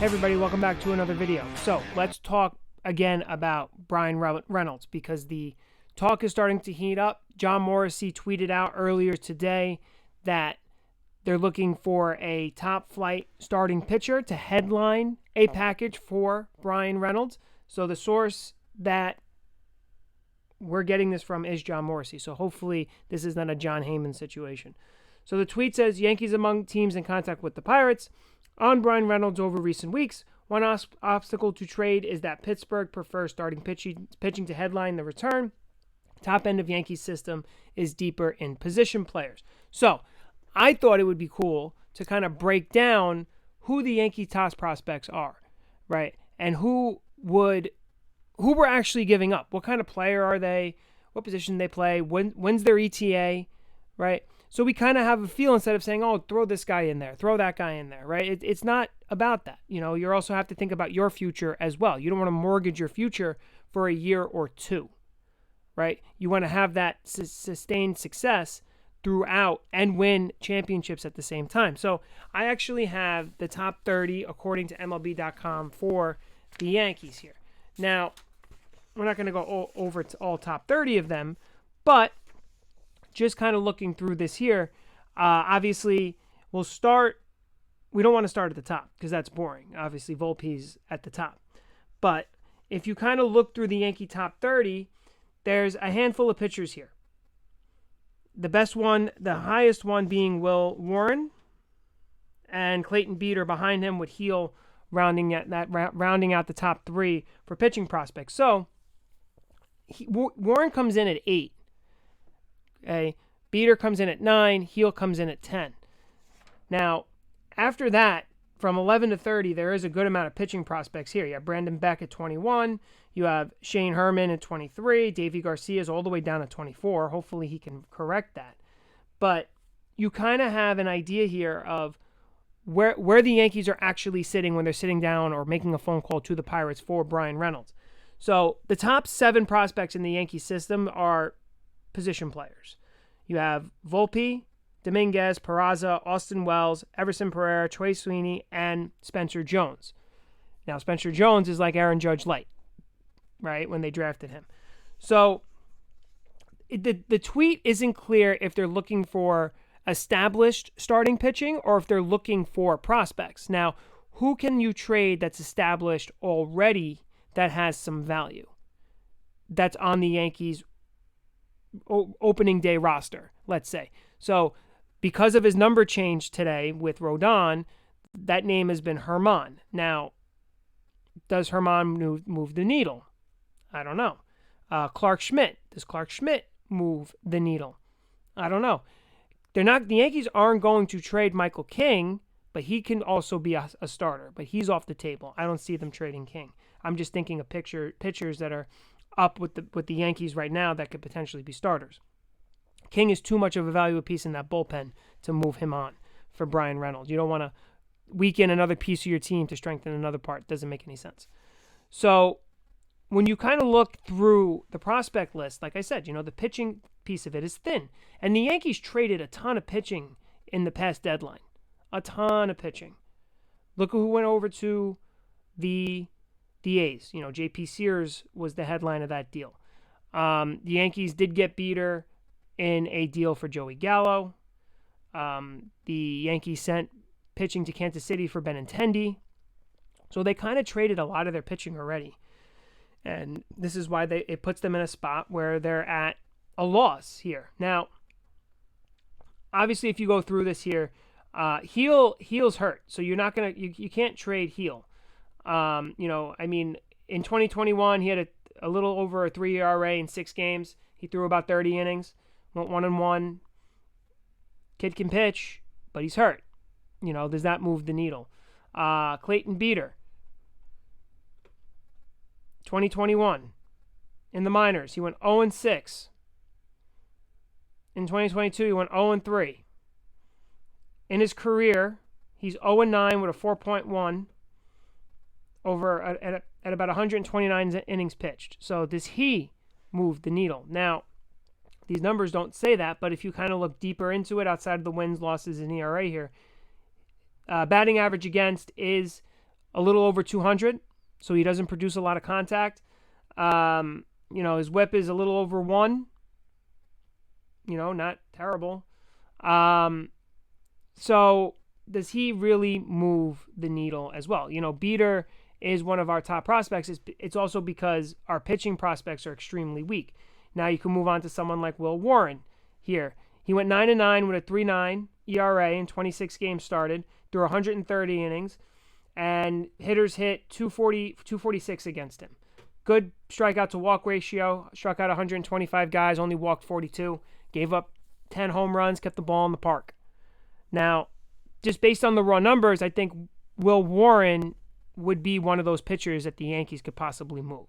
everybody, welcome back to another video. So let's talk again about Bryan Reynolds because the talk is starting to heat up. John Morrissey tweeted out earlier today that they're looking for a top flight starting pitcher to headline a package for Bryan Reynolds. So the source that we're getting this from is John Morrissey. So hopefully this is not a John Heyman situation. So the tweet says, Yankees among teams in contact with the Pirates on Bryan Reynolds over recent weeks. One obstacle to trade is that Pittsburgh prefers starting pitching to headline the return. Top end of Yankees system is deeper in position players. So I thought it would be cool to kind of break down who the Yankee top prospects are, right? And who we're actually giving up. What kind of player are they? What position they play? When's their ETA, right? So we kind of have a feel instead of saying, oh, throw this guy in there, throw that guy in there, right? It's not about that. You know, you also have to think about your future as well. You don't want to mortgage your future for a year or two, right? You want to have that sustained success throughout and win championships at the same time. So I actually have the top 30 according to MLB.com for the Yankees here. Now, we're not going to go over to all top 30 of them, but just kind of looking through this here, obviously we don't want to start at the top because that's boring. Obviously, Volpe's at the top. But if you kind of look through the Yankee top 30, there's a handful of pitchers here. The best one, the highest one being Will Warren, and Clayton Beeter behind him with Heel rounding out the top three for pitching prospects. So Warren comes in at 8. Okay, Beeter comes in at 9. Heel comes in at 10. Now, after that, from 11 to 30, there is a good amount of pitching prospects here. You have Brandon Beck at 21. You have Shane Herman at 23. Davey Garcia's all the way down at 24. Hopefully he can correct that. But you kind of have an idea here of where the Yankees are actually sitting when they're sitting down or making a phone call to the Pirates for Bryan Reynolds. So the top 7 prospects in the Yankee system are position players. You have Volpe, Dominguez, Peraza, Austin Wells, Everson Pereira, Troy Sweeney, and Spencer Jones. Now, Spencer Jones is like Aaron Judge light, right, when they drafted him. So the tweet isn't clear if they're looking for established starting pitching or if they're looking for prospects. Now, who can you trade that's established already that has some value that's on the Yankees opening day roster, let's say? So because of his number change today with Rodon, that name has been Herman. Now, does Herman move the needle? I don't know. Clark Schmidt. Does Clark Schmidt move the needle? I don't know. The Yankees aren't going to trade Michael King, but he can also be a starter. But he's off the table. I don't see them trading King. I'm just thinking of pitchers that are up with the Yankees right now that could potentially be starters. King is too much of a valuable piece in that bullpen to move him on for Bryan Reynolds. You don't want to weaken another piece of your team to strengthen another part. Doesn't make any sense. So when you kind of look through the prospect list, like I said, the pitching piece of it is thin. And the Yankees traded a ton of pitching in the past deadline. A ton of pitching. Look who went over to the A's. J.P. Sears was the headline of that deal. The Yankees did get Beeter in a deal for Joey Gallo. The Yankees sent pitching to Kansas City for Benintendi. So they kind of traded a lot of their pitching already. And this is why it puts them in a spot where they're at a loss here. Now, obviously, if you go through this here, Heel's hurt. So you're not going to, you can't trade Heel. In 2021, he had a little over a 3 ERA in 6 games. He threw about 30 innings, went 1-1. Kid can pitch, but he's hurt. Does that move the needle? Clayton Beeter, 2021, in the minors, he went 0-6. In 2022, he went 0-3. In his career, he's 0-9 with a 4.1 over at about 129 innings pitched. So does he move the needle? Now, these numbers don't say that, but if you kind of look deeper into it, outside of the wins, losses, and ERA here, batting average against is a little over 200, so he doesn't produce a lot of contact. His whip is a little over 1. Not terrible. So does he really move the needle as well? Beater is one of our top prospects. It's also because our pitching prospects are extremely weak. Now you can move on to someone like Will Warren here. He went 9-9 with a 3.9 ERA in 26 games started through 130 innings, and hitters hit 246 against him. Good strikeout to walk ratio. Struck out 125 guys, only walked 42. Gave up 10 home runs, kept the ball in the park. Now, just based on the raw numbers, I think Will Warren would be one of those pitchers that the Yankees could possibly move.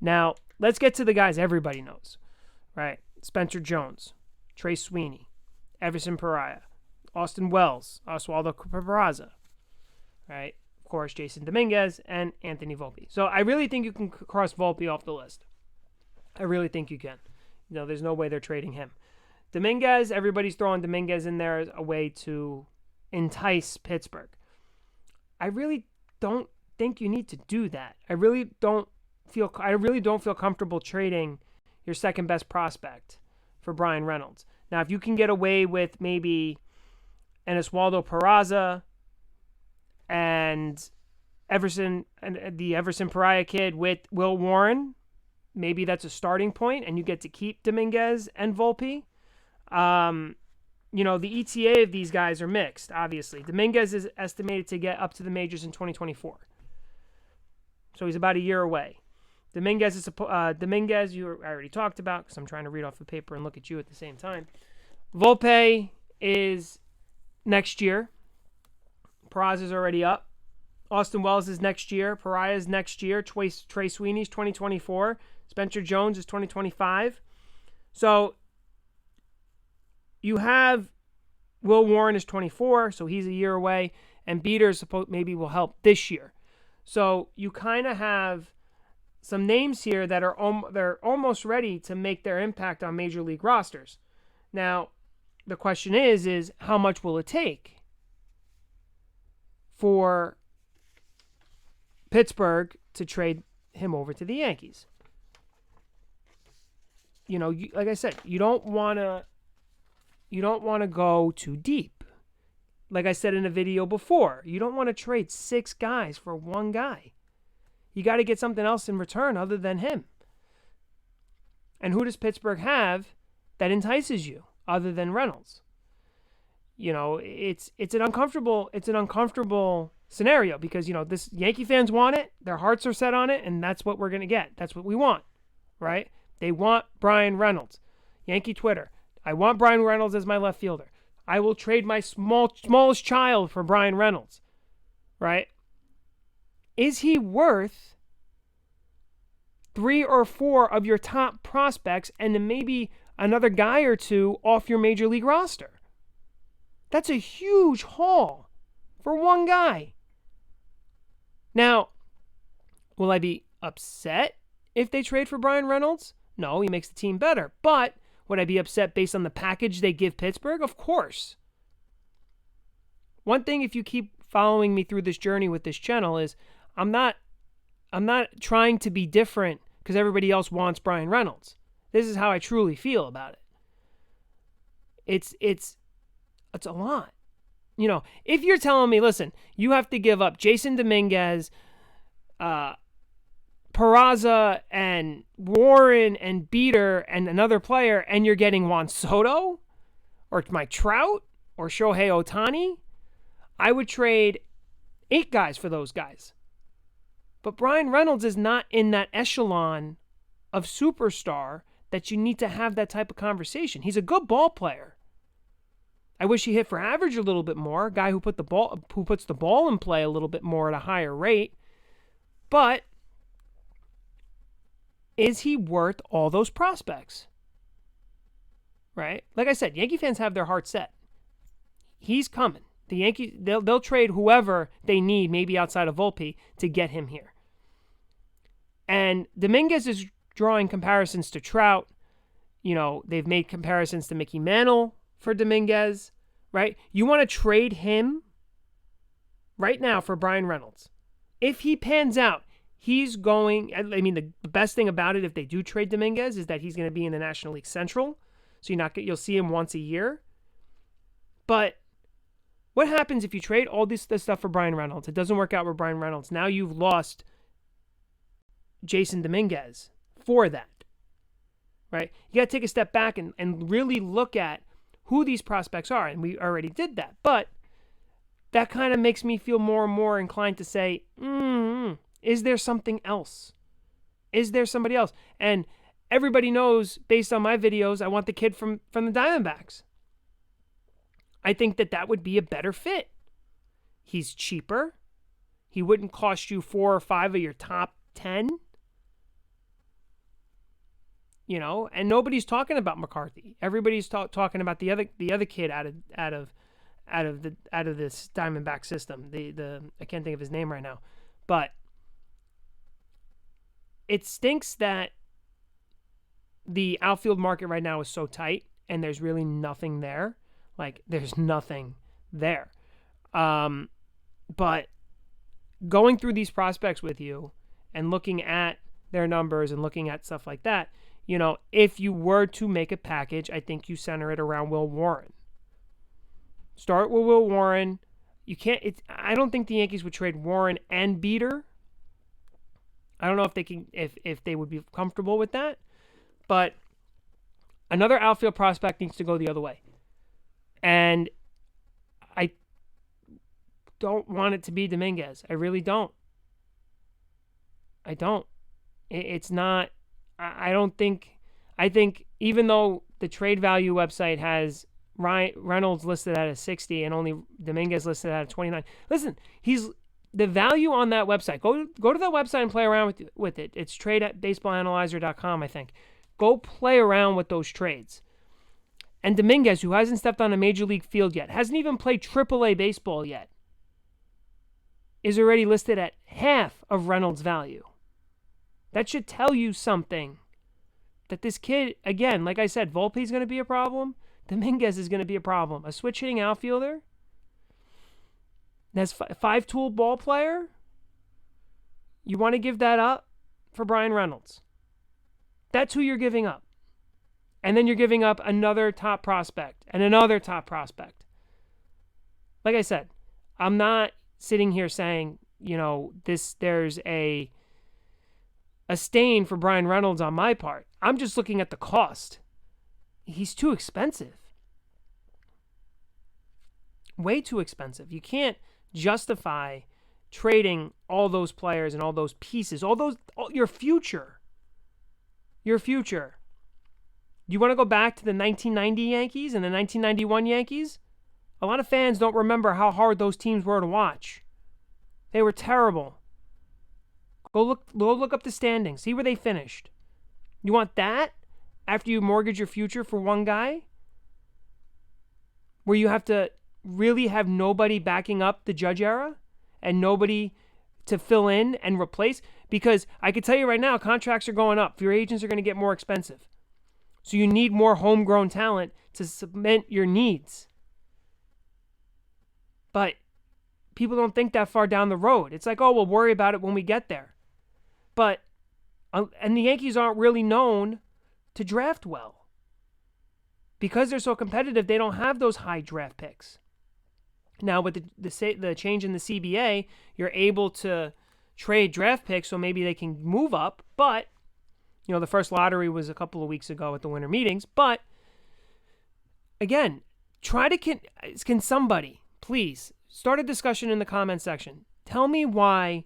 Now, let's get to the guys everybody knows, right? Spencer Jones, Trey Sweeney, Everson Pariah, Austin Wells, Oswaldo Peraza, right? Of course, Jason Dominguez and Anthony Volpe. So I really think you can cross Volpe off the list. I really think you can. There's no way they're trading him. Dominguez, everybody's throwing Dominguez in there as a way to entice Pittsburgh. I really don't think you need to do that. I really don't feel comfortable trading your second best prospect for Bryan Reynolds. Now, if you can get away with maybe an Oswaldo Peraza and Everson and the Everson Pariah kid with Will Warren, maybe that's a starting point, and you get to keep Dominguez and Volpe. The ETA of these guys are mixed, obviously. Dominguez is estimated to get up to the majors in 2024. So he's about a year away. Dominguez, I already talked about because I'm trying to read off the paper and look at you at the same time. Volpe is next year. Peraza is already up. Austin Wells is next year. Pariah is next year. Trey Sweeney's 2024. Spencer Jones is 2025. So you have Will Warren is 24, so he's a year away, and Beater maybe will help this year. So you kind of have some names here that they're almost ready to make their impact on major league rosters. Now, the question is how much will it take for Pittsburgh to trade him over to the Yankees? Like I said, you don't want to go too deep. Like I said in a video before, you don't want to trade 6 guys for one guy. You got to get something else in return other than him. And who does Pittsburgh have that entices you other than Reynolds? It's an uncomfortable scenario because this Yankee fans want it, their hearts are set on it, and that's what we're going to get. That's what we want, right? They want Bryan Reynolds. Yankee Twitter, I want Bryan Reynolds as my left fielder. I will trade my smallest child for Bryan Reynolds, right? Is he worth 3 or 4 of your top prospects and then maybe another guy or 2 off your major league roster? That's a huge haul for one guy. Now, will I be upset if they trade for Bryan Reynolds? No, he makes the team better. But would I be upset based on the package they give Pittsburgh? Of course. One thing, if you keep following me through this journey with this channel, is I'm not trying to be different because everybody else wants Bryan Reynolds. This is how I truly feel about it. It's a lot. If you're telling me, listen, you have to give up Jason Dominguez, Peraza, and Warren, and Beater, and another player, and you're getting Juan Soto, or Mike Trout, or Shohei Ohtani, I would trade 8 guys for those guys. But Bryan Reynolds is not in that echelon of superstar that you need to have that type of conversation. He's a good ball player. I wish he hit for average a little bit more, a guy who puts the ball in play a little bit more at a higher rate. But is he worth all those prospects? Right? Like I said, Yankee fans have their heart set. He's coming. The Yankees, they'll trade whoever they need, maybe outside of Volpe, to get him here. And Dominguez is drawing comparisons to Trout. They've made comparisons to Mickey Mantle for Dominguez, right? You want to trade him right now for Bryan Reynolds. If he pans out, he's going. I mean, the best thing about it, if they do trade Dominguez, is that he's going to be in the National League Central, so you'll see him once a year. But what happens if you trade all this stuff for Bryan Reynolds? It doesn't work out with Bryan Reynolds. Now you've lost Jason Dominguez for that, right? You got to take a step back and really look at who these prospects are, and we already did that. But that kind of makes me feel more and more inclined to say, is there something else? Is there somebody else? And everybody knows, based on my videos, I want the kid from the Diamondbacks. I think that would be a better fit. He's cheaper. He wouldn't cost you 4 or 5 of your top 10. And nobody's talking about McCarthy. Everybody's talking about the other kid out of this Diamondback system. I can't think of his name right now, but it stinks that the outfield market right now is so tight and there's really nothing there. Like, there's nothing there. But going through these prospects with you and looking at their numbers and looking at stuff like that, if you were to make a package, I think you center it around Will Warren. Start with Will Warren. You can't. I don't think the Yankees would trade Warren and Beater. I don't know if they can, if they would be comfortable with that. But another outfield prospect needs to go the other way, and I don't want it to be Dominguez. I really don't. I don't. It's not. I don't think. I think even though the trade value website has Reynolds listed at a 60 and only Dominguez listed at a 29. Listen, he's the value on that website. Go to that website and play around with it. It's trade@baseballanalyzer.com, I think. Go play around with those trades. And Dominguez, who hasn't stepped on a major league field yet, hasn't even played AAA baseball yet, is already listed at half of Reynolds' value. That should tell you something. That this kid, again, like I said, Volpe's going to be a problem. Dominguez is going to be a problem. A switch-hitting outfielder that's a 5-tool ball player. You want to give that up for Bryan Reynolds. That's who you're giving up. And then you're giving up another top prospect and another top prospect. Like I said, I'm not sitting here saying, there's a stain for Bryan Reynolds on my part. I'm just looking at the cost. He's too expensive. Way too expensive. You can't justify trading all those players and all those pieces, your future. Your future. You want to go back to the 1990 Yankees and the 1991 Yankees? A lot of fans don't remember how hard those teams were to watch. They were terrible. Go look up the standings. See where they finished. You want that after you mortgage your future for one guy? Where you have to really have nobody backing up the Judge era and nobody to fill in and replace? Because I can tell you right now, contracts are going up. Your agents are going to get more expensive. So you need more homegrown talent to cement your needs. But people don't think that far down the road. It's like, we'll worry about it when we get there. But, and the Yankees aren't really known to draft well. Because they're so competitive, they don't have those high draft picks. Now, with the change in the CBA, you're able to trade draft picks so maybe they can move up. But, the first lottery was a couple of weeks ago at the winter meetings. But, again, can somebody, please, start a discussion in the comment section. Tell me why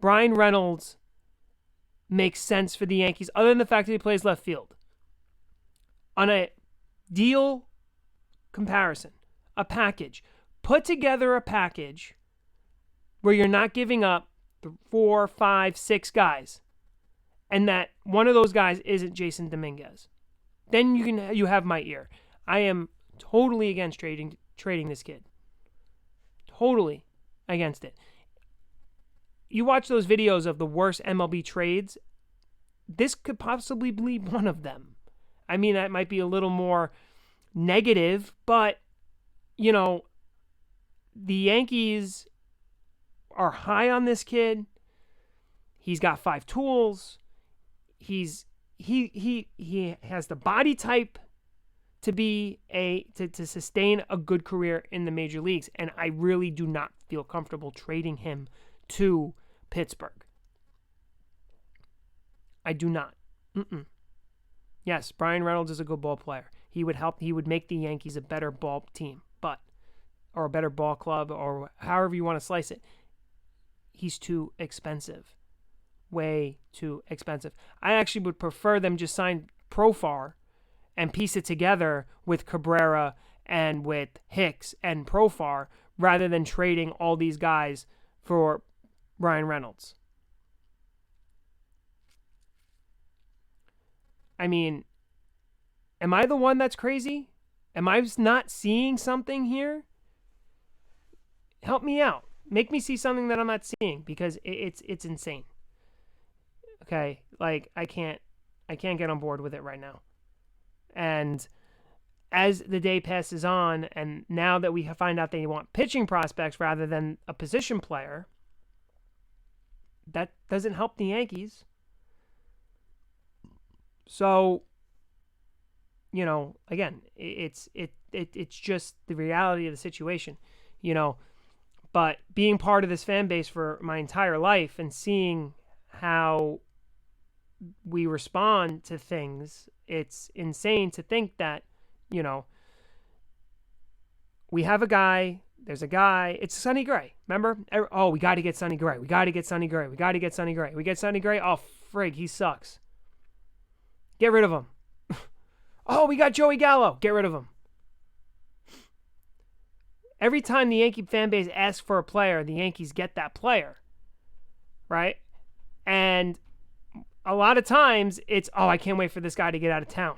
Bryan Reynolds makes sense for the Yankees, other than the fact that he plays left field. On a deal comparison, a package. Put together a package where you're not giving up 4, 5, 6 guys, and that one of those guys isn't Jason Dominguez. Then you have my ear. I am totally against trading this kid. Totally against it. You watch those videos of the worst MLB trades, this could possibly be one of them. I mean, that might be a little more negative, but, the Yankees are high on this kid. He's got 5 tools. He has the body type to be to sustain a good career in the major leagues, and I really do not feel comfortable trading him to Pittsburgh. I do not. Yes, Bryan Reynolds is a good ball player. He would help. He would make the Yankees a better ball team, or a better ball club, or however you want to slice it. He's too expensive. Way too expensive. I actually would prefer them just sign Profar and piece it together with Cabrera and with Hicks and Profar rather than trading all these guys for Bryan Reynolds. I mean, am I the one that's crazy? Am I not seeing something here? Help me out. Make me see something that I'm not seeing, because it's insane. Okay, like I can't get on board with it right now. And as the day passes on, and now that we find out they want pitching prospects rather than a position player, that doesn't help the Yankees. So, again, it's just the reality of the situation, But being part of this fan base for my entire life and seeing how we respond to things, it's insane to think that, we have a guy, there's a guy, it's Sonny Gray. Remember? Oh, we got to get Sonny Gray. We got to get Sonny Gray. We got to get Sonny Gray. We get Sonny Gray. Oh, frig, he sucks. Get rid of him. Oh, we got Joey Gallo. Get rid of him. Every time the Yankee fan base asks for a player, the Yankees get that player. Right? And a lot of times it's, I can't wait for this guy to get out of town.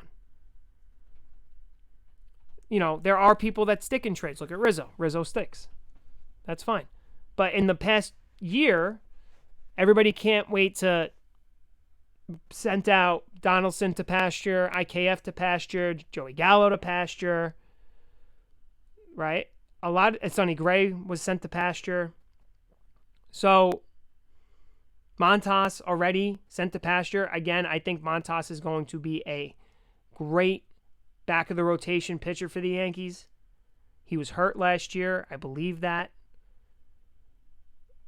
There are people that stick in trades. Look at Rizzo. Rizzo sticks. That's fine. But in the past year, everybody can't wait to send out Donaldson to pasture, IKF to pasture, Joey Gallo to pasture. Right? Sonny Gray was sent to pasture. So Montas already sent to pasture. Again, I think Montas is going to be a great back of the rotation pitcher for the Yankees. He was hurt last year. I believe that.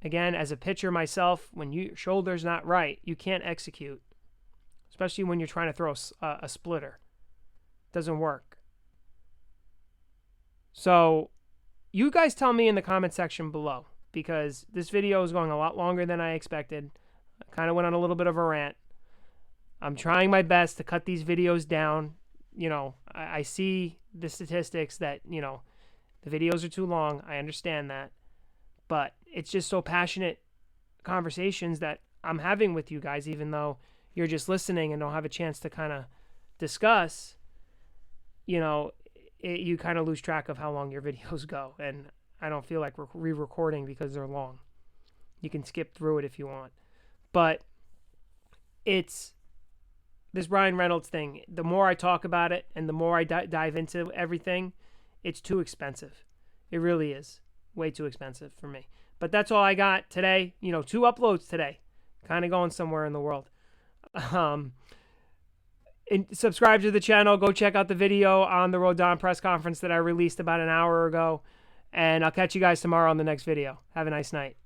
Again, as a pitcher myself, when your shoulder's not right, you can't execute, especially when you're trying to throw a splitter. It doesn't work. So you guys tell me in the comment section below, because this video is going a lot longer than I expected. I kind of went on a little bit of a rant. I'm trying my best to cut these videos down. I see the statistics that, the videos are too long. I understand that. But it's just so passionate conversations that I'm having with you guys, even though you're just listening and don't have a chance to kind of discuss, you kind of lose track of how long your videos go. And I don't feel like we're re-recording because they're long. You can skip through it if you want. But it's this Bryan Reynolds thing. The more I talk about it and the more I dive into everything, it's too expensive. It really is. Way too expensive for me. But that's all I got today. 2 uploads today. Kind of going somewhere in the world. And subscribe to the channel. Go check out the video on the Rodon press conference that I released about an hour ago. And I'll catch you guys tomorrow on the next video. Have a nice night.